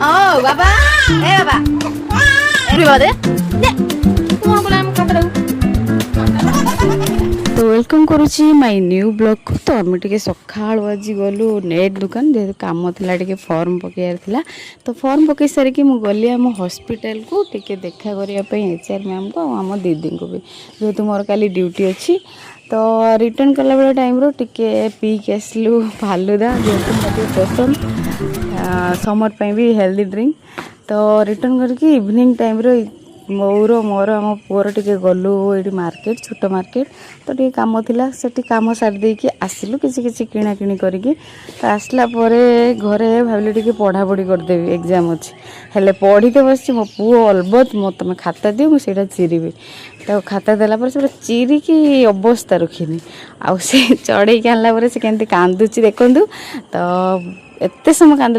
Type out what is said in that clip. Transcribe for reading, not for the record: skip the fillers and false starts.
Oh, Baba. Hey, Baba. Everybody. तो welcome करुच्ची my new blog को। तो आम टे सका आज गलु नेट दुकान जे कम था टे फॉर्म पकेयार थिला। तो फॉर्म पकई सारिकी मु गली आम हॉस्पिटल को टिके देखा करने एचआर मैम को आम दीदी को भी जेहेतु मोर काली ड्यूटी अच्छी। तो रिटर्न कला बेले टाइम रो टिके पीक आसलु फालुदा जेहेतु मत पसंद समर पे भी हेल्दी ड्रिंक। तो रिटर्न करके इवनिंग टाइम रो मोर आम पुअर टे गलु ये मार्केट छोट मार्केट। तो टे कम थिला सेठी काम सारी देकी आसिलु किछि किछि किणा किणी करके। तो आसला परे घरे भाविले टे पढ़ापढ़ी करदेवी एग्जाम अच्छी हेले पढ़ी तो बस मो पुओ अलबत मो तुम खाता दियो मुझे चिरीबी। तो खाता देला पर से चिरिकी अवस्था रखिनी आउ से चढ़े आनला से केमती कांदुची देखंतु। तो एते समय कांद